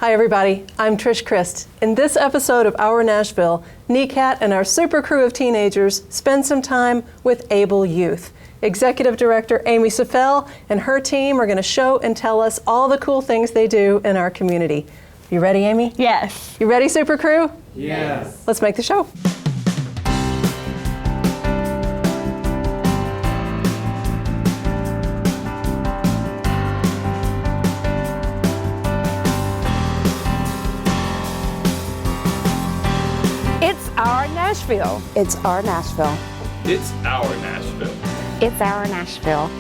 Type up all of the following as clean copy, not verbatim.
Hi everybody, I'm Trish Christ. In this episode of Our Nashville, NECAT and our super crew of teenagers spend some time with Able Youth. Executive Director Amy Safel and her team are going to show and tell us all the cool things they do in our community. You ready, Amy? Yes. You ready, super crew? Yes. Let's make the show. It's our Nashville. It's our Nashville. It's our Nashville. It's our Nashville.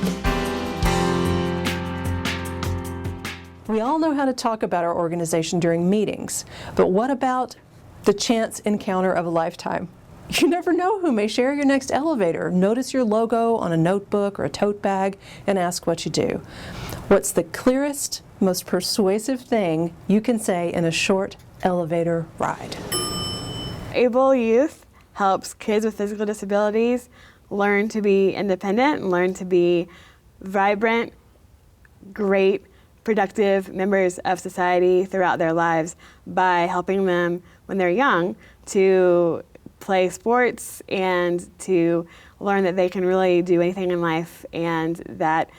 We all know how to talk about our organization during meetings, but what about the chance encounter of a lifetime? You never know who may share your next elevator, notice your logo on a notebook or a tote bag, and ask what you do. What's the clearest, most persuasive thing you can say in a short elevator ride? Able Youth helps kids with physical disabilities learn to be independent and learn to be vibrant, great, productive members of society throughout their lives by helping them when they're young to play sports and to learn that they can really do anything in life, and that,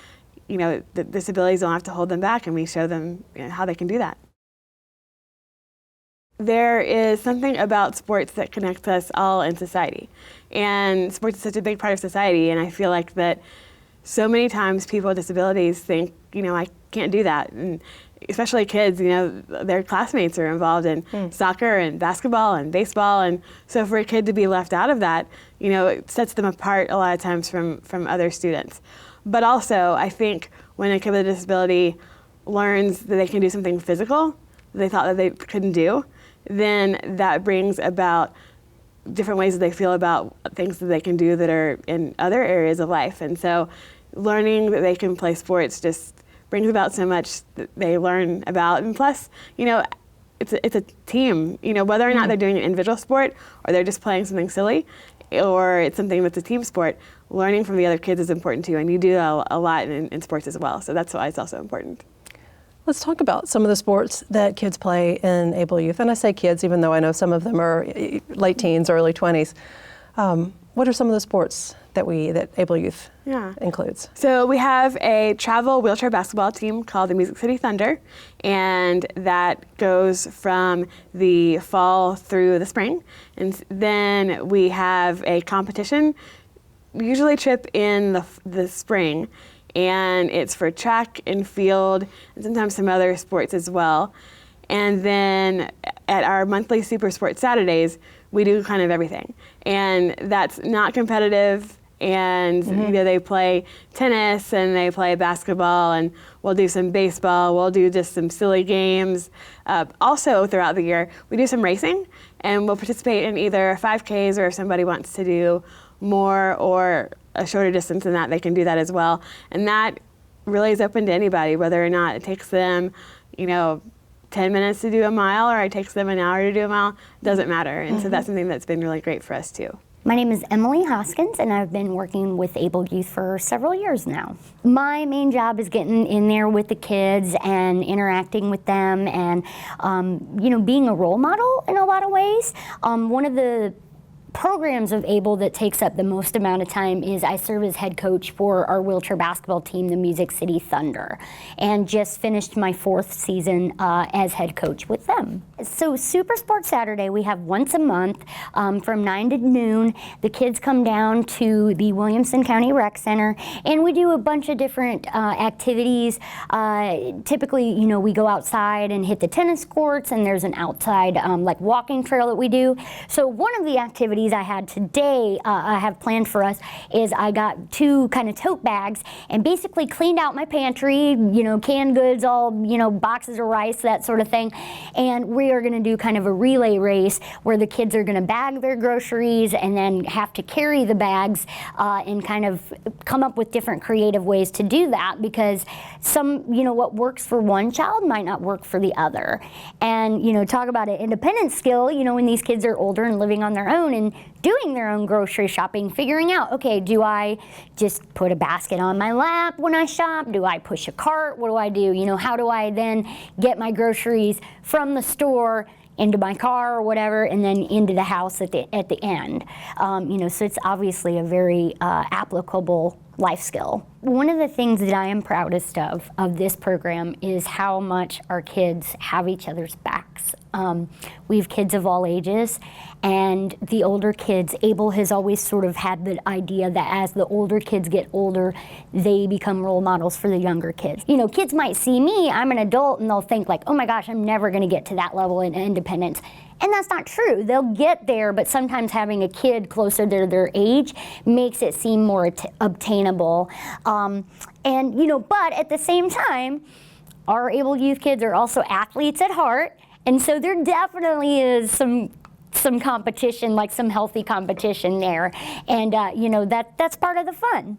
you know, the disabilities don't have to hold them back, and we show them, you know, how they can do that. There is something about sports that connects us all in society, and sports is such a big part of society, and I feel like that so many times people with disabilities think, you know, I can't do that, and especially kids, you know, their classmates are involved in soccer and basketball and baseball, and so for a kid to be left out of that, you know, it sets them apart a lot of times from other students. But also, I think when a kid with a disability learns that they can do something physical that they thought that they couldn't do, then that brings about different ways that they feel about things that they can do that are in other areas of life. And so learning that they can play sports just brings about so much that they learn about. And plus, you know, it's a team, you know, whether or not they're doing an individual sport or they're just playing something silly or it's something that's a team sport, learning from the other kids is important too. And you do a lot in sports as well. So that's why it's also important. Let's talk about some of the sports that kids play in Able Youth. And I say kids, even though I know some of them are late teens, early 20s. What are some of the sports that Able Youth includes? So we have a travel wheelchair basketball team called the Music City Thunder, and that goes from the fall through the spring. And then we have a competition, usually trip in the spring, and it's for track and field and sometimes some other sports as well. And then at our monthly Super Sports Saturdays, we do kind of everything. And that's not competitive, and you know, they play tennis and they play basketball, and we'll do some baseball, we'll do just some silly games. Also throughout the year, we do some racing, and we'll participate in either 5Ks, or if somebody wants to do more or a shorter distance than that, they can do that as well. And that really is open to anybody, whether or not it takes them, you know, 10 minutes to do a mile or it takes them an hour to do a mile, doesn't matter. And so that's something that's been really great for us too. My name is Emily Hoskins, and I've been working with Able Youth for several years now. My main job is getting in there with the kids and interacting with them, and you know, being a role model in a lot of ways. One of the programs of Able that takes up the most amount of time is I serve as head coach for our wheelchair basketball team, the Music City Thunder, and just finished my 4th season as head coach with them. So Super Sports Saturday, we have once a month from 9 to noon. The kids come down to the Williamson County Rec Center, and we do a bunch of different activities. Typically, you know, we go outside and hit the tennis courts, and there's an outside like walking trail that we do. So one of the activities I had today, I have planned for us, is I got 2 kind of tote bags and basically cleaned out my pantry, you know, canned goods, all, you know, boxes of rice, that sort of thing. And we are going to do kind of a relay race where the kids are going to bag their groceries and then have to carry the bags and kind of come up with different creative ways to do that, because what works for one child might not work for the other. And talk about an independent skill, when these kids are older and living on their own and doing their own grocery shopping, figuring out, okay, do I just put a basket on my lap when I shop? Do I push a cart? What do I do? How do I then get my groceries from the store into my car or whatever, and then into the house at the end? So it's obviously a very applicable life skill. One of the things that I am proudest of this program is how much our kids have each other's backs. We have kids of all ages, and the older kids, Abel has always sort of had the idea that as the older kids get older, they become role models for the younger kids. Kids might see me, I'm an adult, and they'll think like, oh my gosh, I'm never gonna get to that level in independence. And that's not true. They'll get there, but sometimes having a kid closer to their age makes it seem more obtainable. But at the same time, our Able Youth kids are also athletes at heart, and so there definitely is some competition, like some healthy competition there, and that's part of the fun.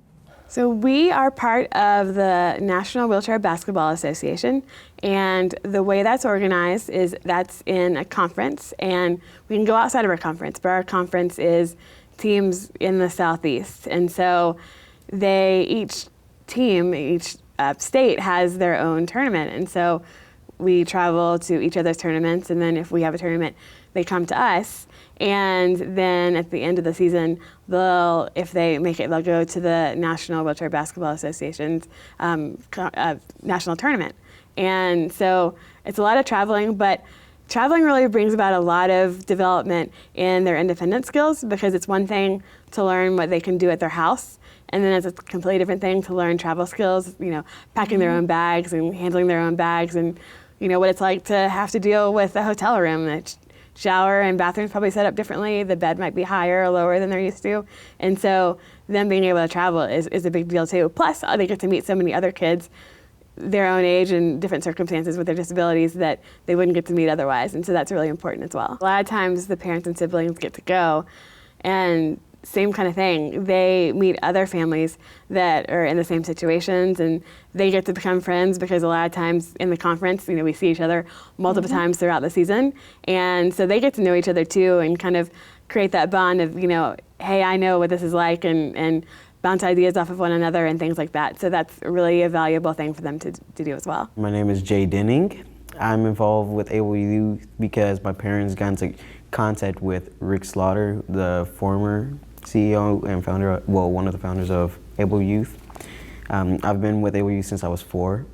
So we are part of the National Wheelchair Basketball Association, and the way that's organized is that's in a conference, and we can go outside of our conference, but our conference is teams in the Southeast, and so each state has their own tournament, and so we travel to each other's tournaments, and then if we have a tournament, they come to us. And then at the end of the season, if they make it, they'll go to the National Wheelchair Basketball Association's national tournament. And so it's a lot of traveling, but traveling really brings about a lot of development in their independent skills, because it's one thing to learn what they can do at their house, and then it's a completely different thing to learn travel skills, packing their own bags and handling their own bags, and what it's like to have to deal with a hotel room. That shower and bathrooms probably set up differently. The bed might be higher or lower than they're used to. And so them being able to travel is a big deal too. Plus, they get to meet so many other kids their own age and different circumstances with their disabilities that they wouldn't get to meet otherwise. And so that's really important as well. A lot of times the parents and siblings get to go, and same kind of thing. They meet other families that are in the same situations, and they get to become friends, because a lot of times in the conference, we see each other multiple times throughout the season. And so they get to know each other too, and kind of create that bond of, hey, I know what this is like, and bounce ideas off of one another and things like that. So that's really a valuable thing for them to do as well. My name is Jay Denning. I'm involved with Able Youth because my parents got into contact with Rick Slaughter, the former CEO and founder, one of the founders of Able Youth. I've been with Able Youth since I was 4.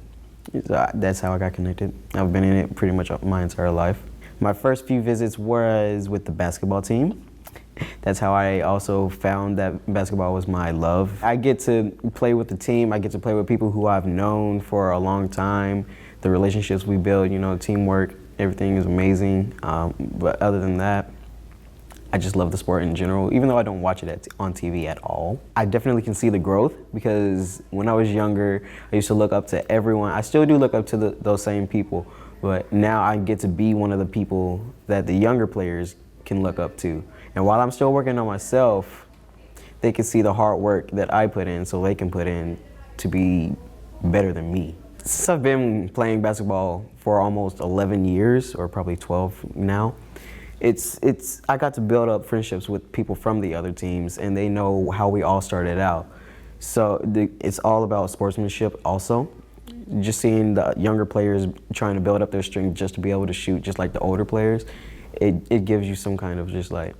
So that's how I got connected. I've been in it pretty much my entire life. My first few visits was with the basketball team. That's how I also found that basketball was my love. I get to play with the team. I get to play with people who I've known for a long time. The relationships we build, teamwork, everything is amazing. But other than that, I just love the sport in general, even though I don't watch it on TV at all. I definitely can see the growth, because when I was younger, I used to look up to everyone. I still do look up to those same people, but now I get to be one of the people that the younger players can look up to. And while I'm still working on myself, they can see the hard work that I put in, so they can put in to be better than me. Since I've been playing basketball for almost 11 years, or probably 12 now, I got to build up friendships with people from the other teams, and they know how we all started out. So it's all about sportsmanship also. Just seeing the younger players trying to build up their strength just to be able to shoot just like the older players, it gives you some kind of just like,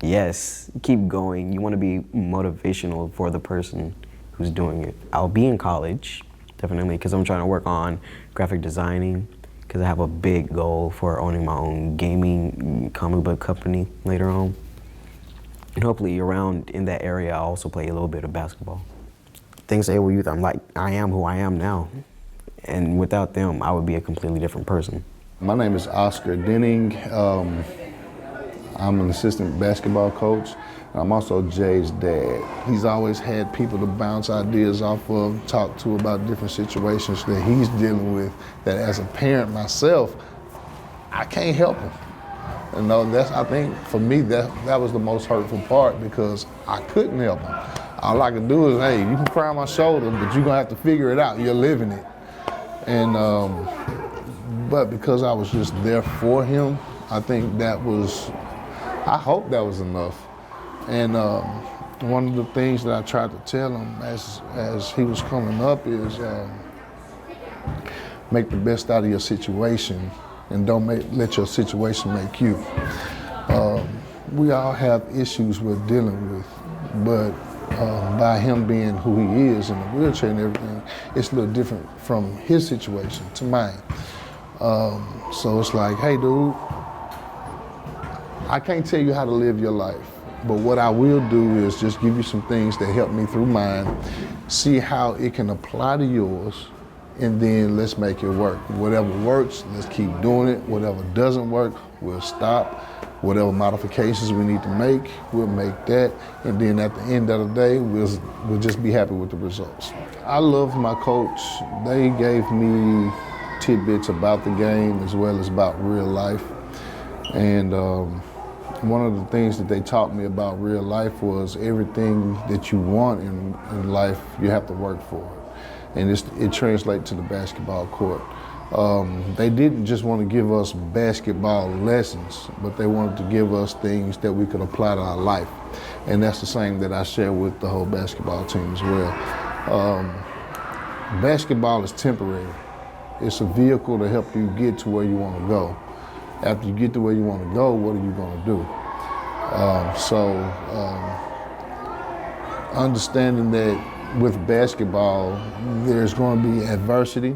yes, keep going. You want to be motivational for the person who's doing it. I'll be in college, definitely, because I'm trying to work on graphic designing, because I have a big goal for owning my own gaming comic book company later on. And hopefully around in that area, I'll also play a little bit of basketball. Thanks to Able Youth, I am who I am now. And without them, I would be a completely different person. My name is Oscar Denning. I'm an assistant basketball coach. I'm also Jay's dad. He's always had people to bounce ideas off of, talk to about different situations that he's dealing with, that as a parent myself, I can't help him. You know, I think for me that was the most hurtful part, because I couldn't help him. All I could do is, hey, you can cry on my shoulder, but you're gonna have to figure it out. You're living it. And but because I was just there for him, I think I hope that was enough. And one of the things that I tried to tell him as he was coming up is make the best out of your situation, and don't let your situation make you. We all have issues we're dealing with, but by him being who he is in the wheelchair and everything, it's a little different from his situation to mine. So it's like, hey dude, I can't tell you how to live your life, but what I will do is just give you some things that help me through mine, see how it can apply to yours, and then let's make it work. Whatever works, let's keep doing it. Whatever doesn't work, we'll stop. Whatever modifications we need to make, we'll make that. And then at the end of the day, we'll just be happy with the results. I love my coach. They gave me tidbits about the game as well as about real life. And one of the things that they taught me about real life was everything that you want in life, you have to work for it. And it translates to the basketball court. They didn't just want to give us basketball lessons, but they wanted to give us things that we could apply to our life. And that's the same that I share with the whole basketball team as well. Basketball is temporary. It's a vehicle to help you get to where you want to go. After you get to where you want to go, what are you going to do? Understanding that with basketball, there's going to be adversity.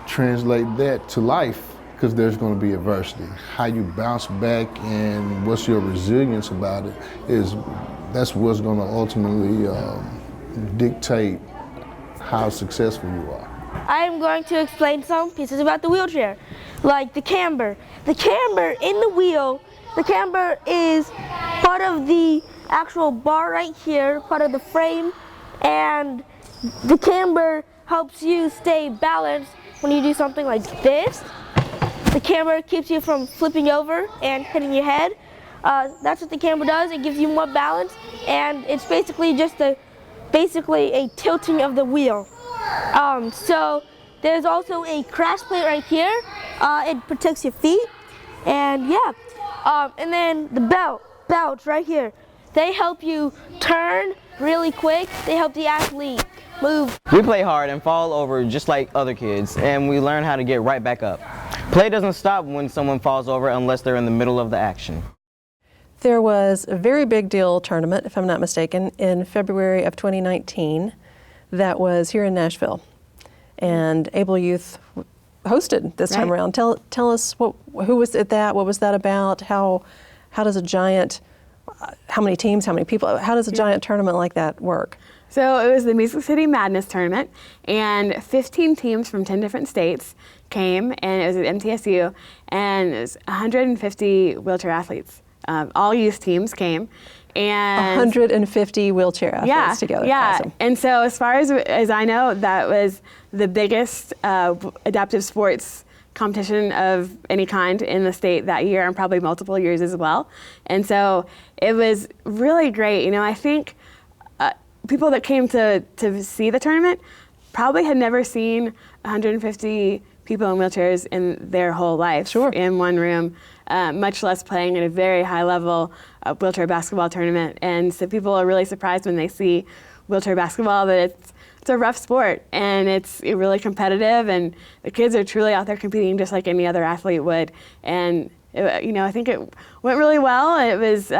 Translate that to life, because there's going to be adversity. How you bounce back and what's your resilience about it that's what's going to ultimately dictate how successful you are. I am going to explain some pieces about the wheelchair, like the camber. The camber in the wheel, the camber is part of the actual bar right here, part of the frame, and the camber helps you stay balanced when you do something like this. The camber keeps you from flipping over and hitting your head. That's what the camber does. It gives you more balance, and it's basically just a tilting of the wheel. So there's also a crash plate right here. It protects your feet, and yeah. And then the belts right here. They help you turn really quick. They help the athlete move. We play hard and fall over just like other kids, and we learn how to get right back up. Play doesn't stop when someone falls over unless they're in the middle of the action. There was a very big deal tournament, if I'm not mistaken, in February of 2019 that was here in Nashville. And Able Youth hosted this time around. Tell us who was at that? What was that about? How does a giant, how many teams, how many people, how does a giant tournament like that work? So it was the Music City Madness tournament, and 15 teams from 10 different states came, and it was at MTSU, and it was 150 wheelchair athletes. All youth teams came. And 150 wheelchair athletes together. Yeah, Awesome. And so as far as I know, that was the biggest adaptive sports competition of any kind in the state that year, and probably multiple years as well. And so it was really great. You know, I think people that came to see the tournament probably had never seen 150 people in wheelchairs in their whole life in one room, much less playing at a very high level wheelchair basketball tournament. And so people are really surprised when they see wheelchair basketball that it's a rough sport, and it's really competitive, and the kids are truly out there competing just like any other athlete would. And I think it went really well. It was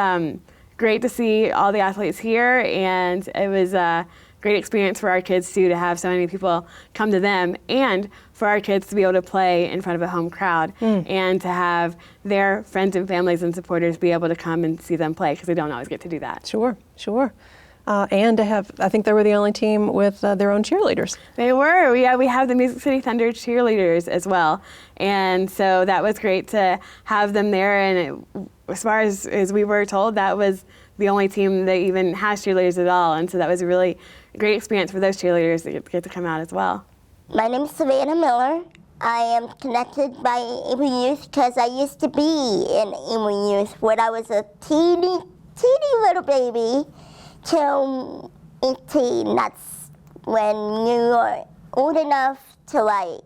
great to see all the athletes here, and it was a great experience for our kids too, to have so many people come to them, and for our kids to be able to play in front of a home crowd, and to have their friends and families and supporters be able to come and see them play, because they don't always get to do that. Sure. And to have, I think they were the only team with their own cheerleaders. They were. We have the Music City Thunder cheerleaders as well. And so that was great to have them there. And as far as we were told, that was the only team that even has cheerleaders at all. And so that was a really great experience for those cheerleaders to get to come out as well. My name is Savannah Miller. I am connected by Able Youth because I used to be in Able Youth when I was a teeny little baby till 18. That's when you are old enough to like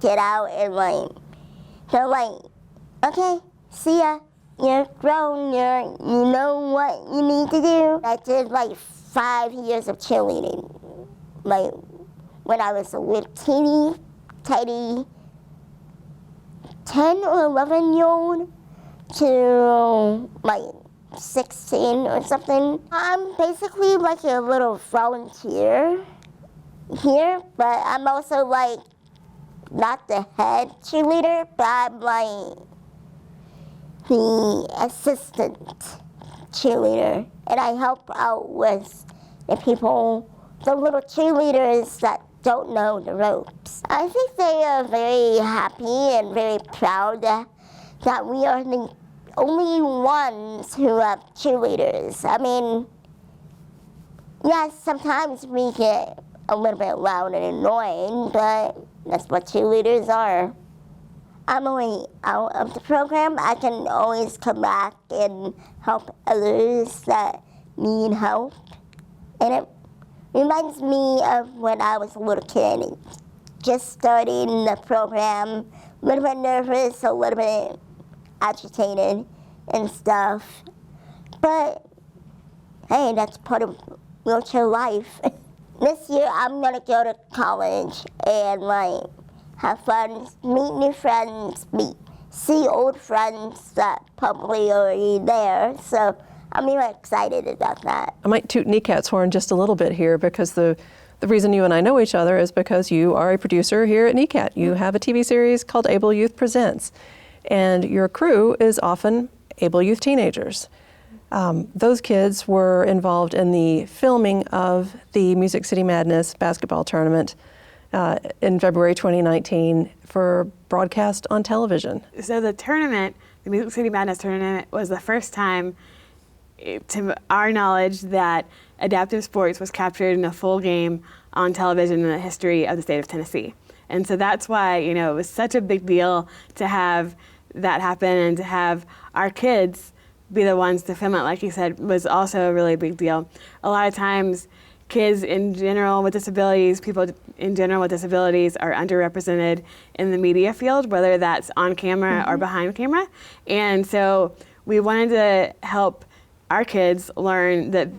get out and like, they're like, okay, see ya. You're grown, you know what you need to do. I did like 5 years of cheerleading, like when I was a little teeny, tiny 10 or 11-year-old to like 16 or something. I'm basically like a little volunteer here, but I'm also like not the head cheerleader, but I'm like the assistant cheerleader, and I help out with the people, the little cheerleaders that don't know the ropes. I think they are very happy and very proud that we are the only ones who have cheerleaders. I mean, yes, sometimes we get a little bit loud and annoying, but that's what cheerleaders are. I'm only out of the program. I can always come back and help others that need help. And it reminds me of when I was a little kid, just starting the program, a little bit nervous, a little bit agitated and stuff. But hey, that's part of wheelchair life. This year I'm gonna go to college and like have fun, meet new friends, see old friends that probably are already there. So I'm really excited about that. I might toot NECAT's horn just a little bit here because the reason you and I know each other is because you are a producer here at NECAT. You have a TV series called Able Youth Presents, and your crew is often Able Youth teenagers. Those kids were involved in the filming of the Music City Madness basketball tournament in February 2019 for broadcast on television. So the tournament, the Music City Madness tournament, was the first time, to our knowledge, that adaptive sports was captured in a full game on television in the history of the state of Tennessee. And so that's why, it was such a big deal to have that happen, and to have our kids be the ones to film it, like you said, was also a really big deal. A lot of times, kids in general with disabilities, people in general with disabilities are underrepresented in the media field, whether that's on camera or behind camera. And so we wanted to help our kids learn that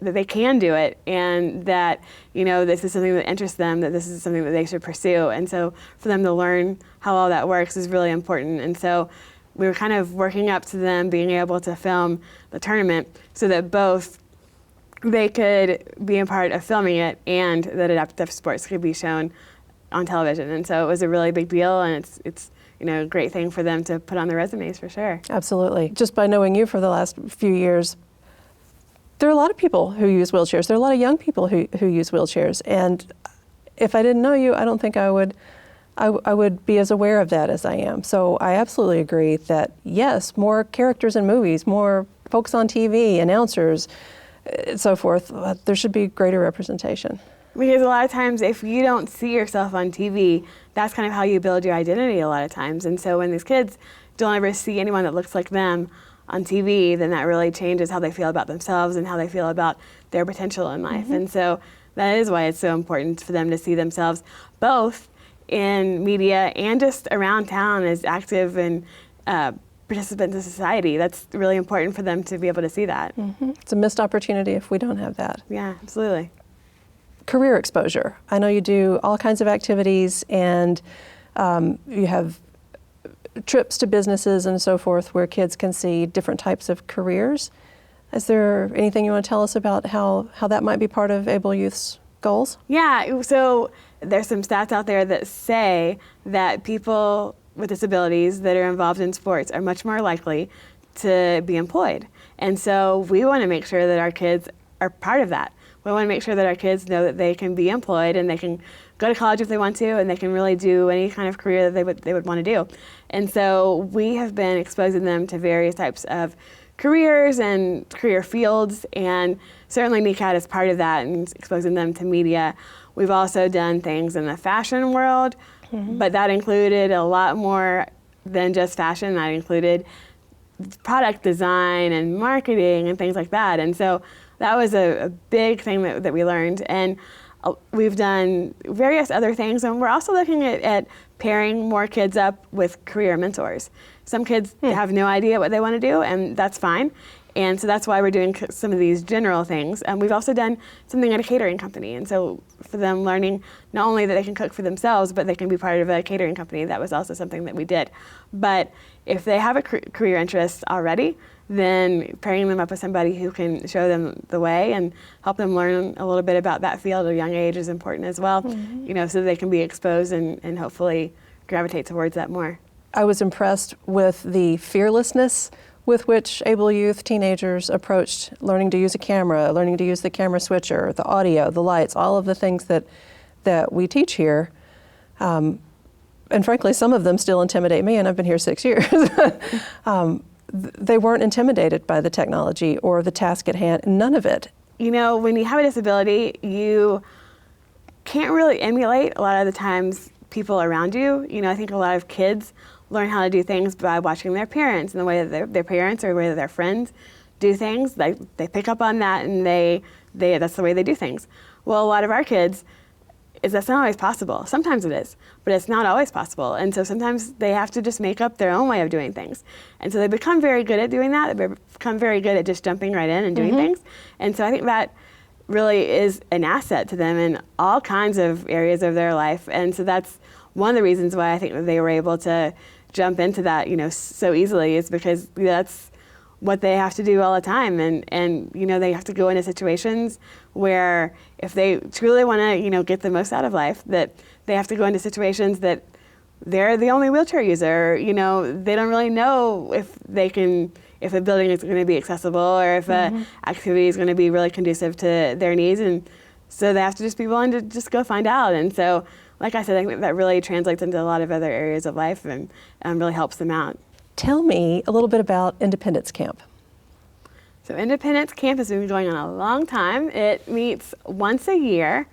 they can do it, and that this is something that interests them, that this is something that they should pursue. And so for them to learn how all that works is really important. And so we were kind of working up to them being able to film the tournament so that both they could be a part of filming it and that adaptive sports could be shown on television. And so it was a really big deal, and it's a great thing for them to put on their resumes for sure. Absolutely. Just by knowing you for the last few years, there are a lot of people who use wheelchairs. There are a lot of young people who use wheelchairs. And if I didn't know you, I don't think I would be as aware of that as I am. So I absolutely agree that, yes, more characters in movies, more folks on TV, announcers, so forth, there should be greater representation. Because a lot of times if you don't see yourself on TV, that's kind of how you build your identity a lot of times. And so when these kids don't ever see anyone that looks like them on TV, then that really changes how they feel about themselves and how they feel about their potential in life. And so that is why it's so important for them to see themselves both in media and just around town as active and participants in society. That's really important for them to be able to see that. It's a missed opportunity if we don't have that. Yeah, absolutely. Career exposure. I know you do all kinds of activities, and you have trips to businesses and so forth where kids can see different types of careers. Is there anything you want to tell us about how that might be part of Able Youth's goals? Yeah, so there's some stats out there that say that people with disabilities that are involved in sports are much more likely to be employed. And so we want to make sure that our kids are part of that. We want to make sure that our kids know that they can be employed and they can go to college if they want to, and they can really do any kind of career that they would want to do. And so we have been exposing them to various types of careers and career fields, and certainly NECAT is part of that and exposing them to media. We've also done things in the fashion world But that included a lot more than just fashion. That included product design and marketing and things like that. And so that was a big thing that we learned. And we've done various other things, and we're also looking at pairing more kids up with career mentors. Some kids have no idea what they want to do, and that's fine. And so that's why we're doing some of these general things. And we've also done something at a catering company. And so for them learning not only that they can cook for themselves, but they can be part of a catering company, that was also something that we did. But if they have a career interest already, then pairing them up with somebody who can show them the way and help them learn a little bit about that field at a young age is important as well, you know, so they can be exposed and hopefully gravitate towards that more. I was impressed with the fearlessness with which able youth teenagers approached learning to use a camera, learning to use the camera switcher, the audio, the lights, all of the things that we teach here. And frankly, some of them still intimidate me, and I've been here 6 years. They weren't intimidated by the technology or the task at hand, none of it. You know, when you have a disability, you can't really emulate a lot of the times people around you. You know, I think a lot of kids learn how to do things by watching their parents and the way that their parents or the way that their friends do things. They pick up on that, and that's the way they do things. Well, a lot of our kids, that's not always possible. Sometimes it is, but it's not always possible. And so sometimes they have to just make up their own way of doing things. And so they become very good at doing that. They become very good at just jumping right in and doing things. And so I think that really is an asset to them in all kinds of areas of their life. And so that's one of the reasons why I think that they were able to jump into that, you know, so easily, is because that's what they have to do all the time. And you know, they have to go into situations where if they truly want to, you know, get the most out of life, that they have to go into situations that they're the only wheelchair user. You know, they don't really know if a building is going to be accessible, or if a activity is going to be really conducive to their needs. And so they have to just be willing to just go find out. And so, like I said, I think that really translates into a lot of other areas of life and really helps them out. Tell me a little bit about Independence Camp. So Independence Camp has been going on a long time. It meets once a year,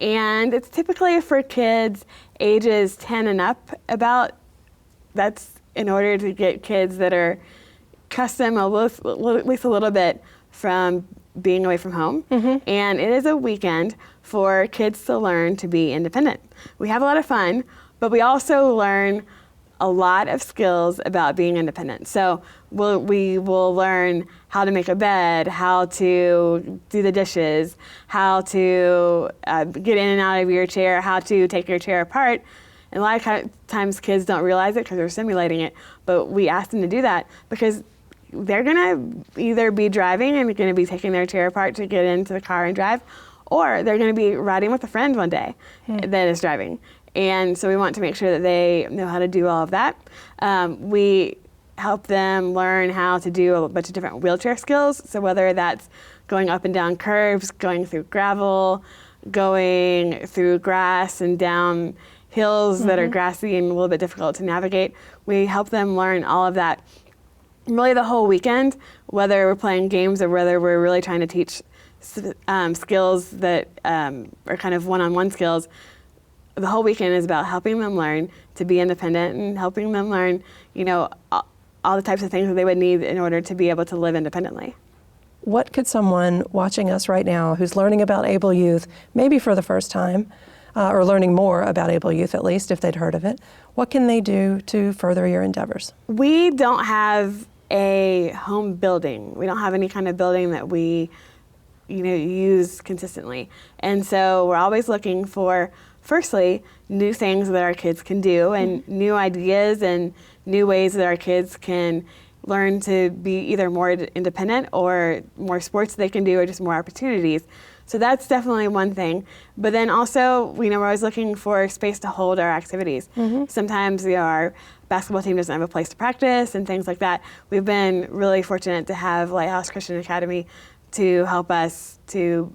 and it's typically for kids ages 10 and up. That's in order to get kids that are accustomed at least a little bit from being away from home. And it is a weekend for kids to learn to be independent. We have a lot of fun, but we also learn a lot of skills about being independent. So we will learn how to make a bed, how to do the dishes, how to get in and out of your chair, how to take your chair apart. And a lot of times kids don't realize it because they're simulating it, but we ask them to do that because they're gonna either be driving and gonna be taking their chair apart to get into the car and drive, or they're gonna be riding with a friend one day that is driving. And so we want to make sure that they know how to do all of that. We help them learn how to do a bunch of different wheelchair skills. So whether that's going up and down curves, going through gravel, going through grass and down hills that are grassy and a little bit difficult to navigate, we help them learn all of that really the whole weekend, whether we're playing games or whether we're really trying to teach skills that are kind of one-on-one skills. The whole weekend is about helping them learn to be independent and helping them learn, you know, all the types of things that they would need in order to be able to live independently. What could someone watching us right now who's learning about able youth, maybe for the first time, or learning more about able youth at least if they'd heard of it, what can they do to further your endeavors? We don't have a home building. We don't have any kind of building that we, you know, use consistently. And so we're always looking for, firstly, new things that our kids can do and new ideas and new ways that our kids can learn to be either more independent or more sports they can do or just more opportunities. So that's definitely one thing. But then also, you know, we're always looking for space to hold our activities. Sometimes, you know, our basketball team doesn't have a place to practice and things like that. We've been really fortunate to have Lighthouse Christian Academy to help us to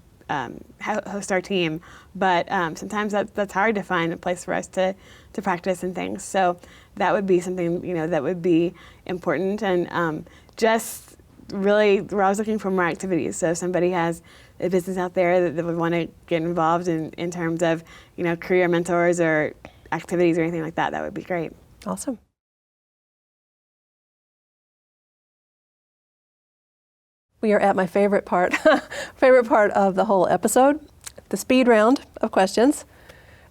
host our team. But sometimes that's hard to find a place for us to practice and things. So that would be something, you know, that would be important. And just really, we're always looking for more activities. So if somebody has a business out there that would want to get involved in terms of, you know, career mentors or activities or anything like that, that would be great. Awesome. We are at my favorite part, favorite part of the whole episode, the speed round of questions.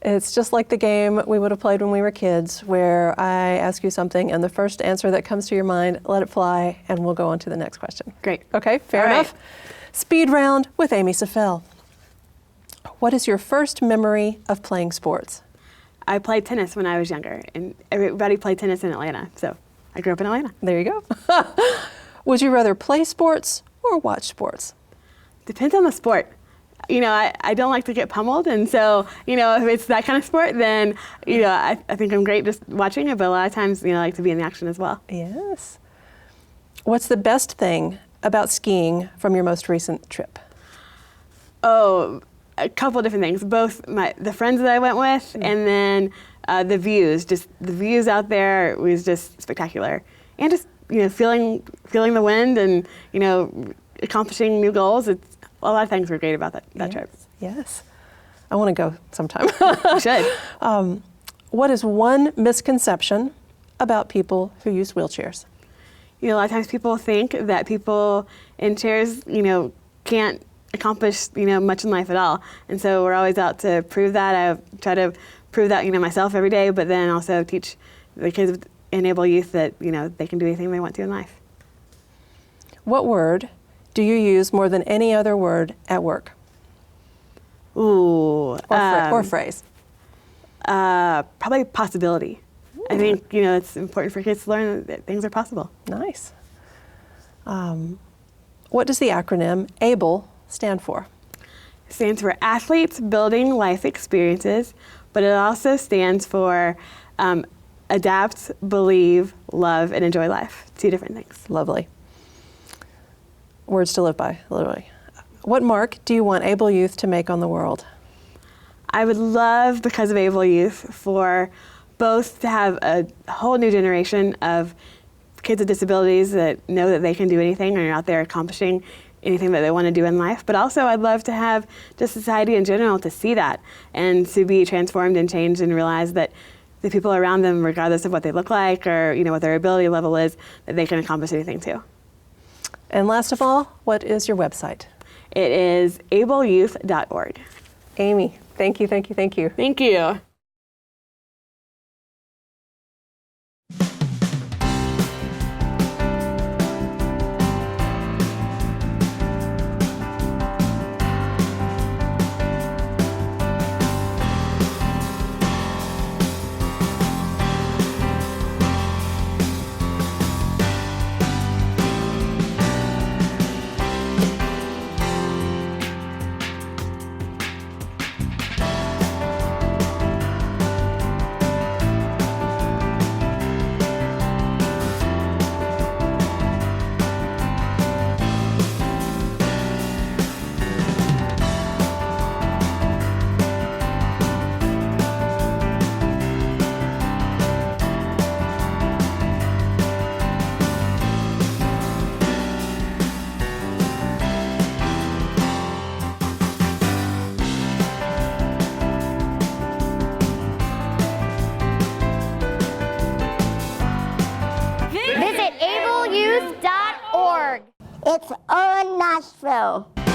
It's just like the game we would have played when we were kids, where I ask you something and the first answer that comes to your mind, let it fly, and we'll go on to the next question. Great. Okay, fair All enough. right. Speed round with Amy Safel. What is your first memory of playing sports? I played tennis when I was younger, and everybody played tennis in Atlanta, so I grew up in Atlanta. There you go. Would you rather play sports or watch sports? Depends on the sport. You know, I don't like to get pummeled, and so, you know, if it's that kind of sport, then, you know, I think I'm great just watching it, but a lot of times, you know, I like to be in the action as well. Yes. What's the best thing about skiing from your most recent trip? Oh, a couple different things. Both the friends that I went with, and then the views. Just the views out there was just spectacular, and just, you know, feeling the wind and, you know, accomplishing new goals. It's a lot of things were great about that trip. Yes. I want to go sometime. You should. What is one misconception about people who use wheelchairs? You know, a lot of times people think that people in chairs, you know, can't accomplish, you know, much in life at all. And so we're always out to prove that. I try to prove that, you know, myself every day, but then also teach the kids with enable youth that, you know, they can do anything they want to in life. What word do you use more than any other word at work? Ooh. Or phrase? Probably possibility. I think, you know, it's important for kids to learn that things are possible. Nice. What does the acronym ABLE stand for? It stands for Athletes Building Life Experiences, but it also stands for Adapt, Believe, Love, and Enjoy Life. 2 different things. Lovely. Words to live by, literally. What mark do you want Able Youth to make on the world? I would love, because of Able Youth, for both to have a whole new generation of kids with disabilities that know that they can do anything and are out there accomplishing anything that they want to do in life. But also I'd love to have just society in general to see that and to be transformed and changed and realize that the people around them, regardless of what they look like or, you know, what their ability level is, that they can accomplish anything too. And last of all, what is your website? It is ableyouth.org. Amy, thank you, thank you, thank you. Thank you. Visit ableyouth.org. It's on Nashville.